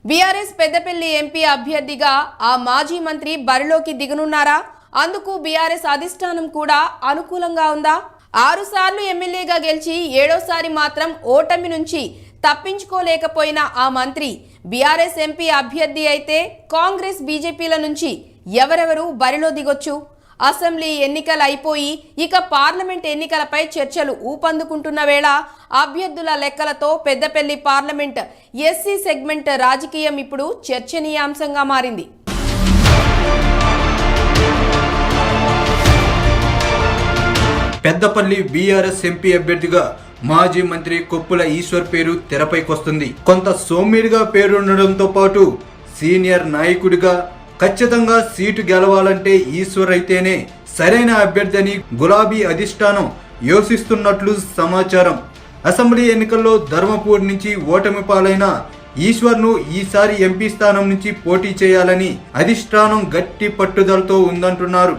BRS Peddapalli MP అభ్యర్థిగా ఆ మాజీ మంత్రి బరిలోకి దిగనున్నారా? అందుకు బీఆర్ఎస్ అధిష్టానం కూడా అనుకూలంగా ఉందా? 6 సార్లు ఎమ్మెల్యేగా గెలిచి 7వసారి మాత్రం ఓటమి నుంచి తప్పించుకోలేకపోయిన ఆ మంత్రి బీఆర్ఎస్ ఎంపీ అభ్యర్థి అయితే కాంగ్రెస్ బీజేపీల నుంచి ఎవరెవరు బరిలో దిగొచ్చు? అసెంబ్లీ ఎన్నికలు అయిపోయి ఇక పార్లమెంట్ ఎన్నికలపై చర్చలు ఊపందుకుంటున్న వేళ అభ్యర్థుల లెక్కలతో పెద్దపల్లి పార్లమెంట్ ఎస్సీ సెగ్మెంట్ రాజకీయం ఇప్పుడు చర్చనీయాంశంగా మారింది. పెద్దపల్లి బీఆర్ఎస్ ఎంపీ అభ్యర్థిగా మాజీ మంత్రి కొప్పుల ఈశ్వర్ పేరు తెరపైకొస్తుంది. కొంత సోమ్యుడిగా పేరుండడంతో పాటు సీనియర్ నాయకుడిగా ఖచ్చితంగా సీటు గెలవాలంటే ఈశ్వర్ అయితేనే సరైన అభ్యర్థి అని గులాబీ అధిష్టానం యోచిస్తున్నట్లు సమాచారం. అసెంబ్లీ ఎన్నికల్లో ధర్మపూర్ నుంచి ఓటమి పాలైన ఈశ్వర్ను ఈసారి ఎంపీ స్థానం నుంచి పోటీ చేయాలని అధిష్టానం గట్టి పట్టుదలతో ఉందంటున్నారు.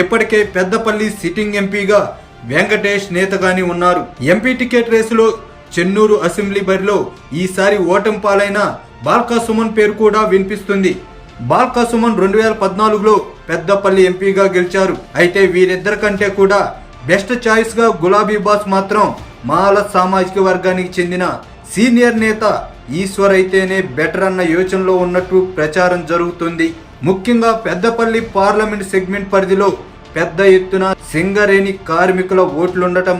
ఇప్పటికే పెద్దపల్లి సిట్టింగ్ ఎంపీగా వెంకటేష్ నేతగాని ఉన్నారు. ఎంపీ టికెట్ రేసులో చెన్నూరు అసెంబ్లీ బరిలో ఈసారి ఓటమి పాలైన బాల్కా సుమన్ పేరు కూడా వినిపిస్తుంది. బాల్కా సుమన్ 2014లో పెద్దపల్లి ఎంపీగా గెలిచారు. అయితే వీరిద్దరి కంటే కూడా బెస్ట్ చాయిస్ గా గులాబీ బాస్ మాత్రం మాల సామాజిక వర్గానికి చెందిన సీనియర్ నేత ఈశ్వర్ అయితేనే బెటర్ అన్న యోచనలో ఉన్నట్టు ప్రచారం జరుగుతుంది. ముఖ్యంగా పెద్దపల్లి పార్లమెంట్ సెగ్మెంట్ పరిధిలో పెద్ద ఎత్తున సింగరేణి కార్మికుల ఓట్లుండటం,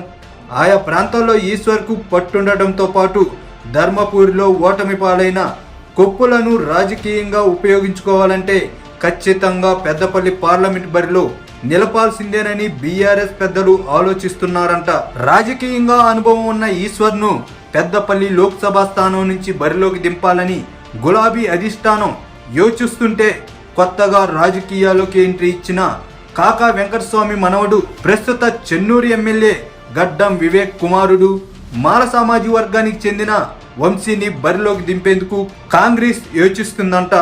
ఆయా ప్రాంతాల్లో ఈశ్వర్కు పట్టుండటంతో పాటు ధర్మపూరిలో ఓటమి పాలైన కొప్పులను రాజకీయంగా ఉపయోగించుకోవాలంటే ఖచ్చితంగా పెద్దపల్లి పార్లమెంట్ బరిలో నిలపాల్సిందేనని బీఆర్ఎస్ పెద్దలు ఆలోచిస్తున్నారంట. రాజకీయంగా అనుభవం ఉన్న ఈశ్వర్ను పెద్దపల్లి లోక్సభ స్థానం నుంచి బరిలోకి దింపాలని గులాబీ అధిష్టానం యోచిస్తుంటే కొత్తగా రాజకీయాల్లోకి ఎంట్రీ ఇచ్చిన కాకా వెంకటస్వామి మనవడు, ప్రస్తుత చెన్నూరు ఎమ్మెల్యే గడ్డం వివేక్ కుమారుడు మాల సామాజిక వర్గానికి చెందిన వంశీని బరిలోకి దింపేందుకు కాంగ్రెస్ యోచిస్తుందంట.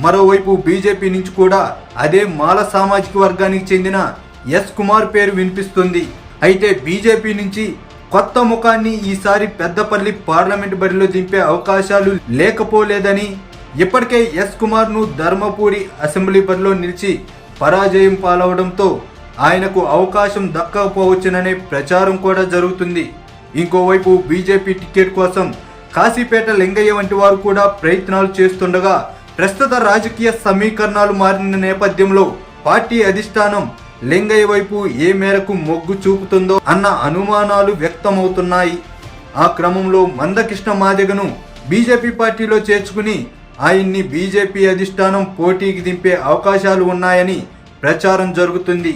మరోవైపు బీజేపీ నుంచి కూడా అదే మాల సామాజిక వర్గానికి చెందిన ఎస్ కుమార్ పేరు వినిపిస్తుంది. అయితే బీజేపీ నుంచి కొత్త ముఖాన్ని ఈసారి పెద్దపల్లి పార్లమెంట్ బరిలో దింపే అవకాశాలు లేకపోలేదని, ఇప్పటికే ఎస్ కుమార్ ను ధర్మపూరి అసెంబ్లీ బరిలో నిలిచి పరాజయం పాలవడంతో ఆయనకు అవకాశం దక్కకపోవచ్చుననే ప్రచారం కూడా జరుగుతుంది. ఇంకోవైపు బీజేపీ టికెట్ కోసం కాశీపేట లింగయ్య వంటి వారు కూడా ప్రయత్నాలు చేస్తుండగా ప్రస్తుత రాజకీయ సమీకరణాలు మారిన నేపథ్యంలో పార్టీ అధిష్టానం లింగయ్య వైపు ఏ మేరకు మొగ్గు చూపుతుందో అన్న అనుమానాలు వ్యక్తమవుతున్నాయి. ఆ క్రమంలో మందకృష్ణ మాదిగను బీజేపీ పార్టీలో చేర్చుకుని ఆయన్ని బీజేపీ అధిష్టానం పోటీకి దింపే అవకాశాలు ఉన్నాయని ప్రచారం జరుగుతుంది.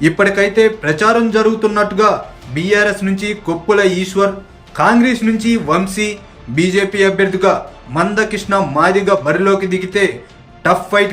ఇప్పటికైతే ప్రచారం జరుగుతున్నట్టుగా బీఆర్ఎస్ నుంచి కొప్పుల ఈశ్వర్, కాంగ్రెస్ నుంచి వంశీ, బీజేపీ అభ్యర్థిగా మందకృష్ణ మాదిగ బరిలోకి దిగితే టఫ్ ఫైట్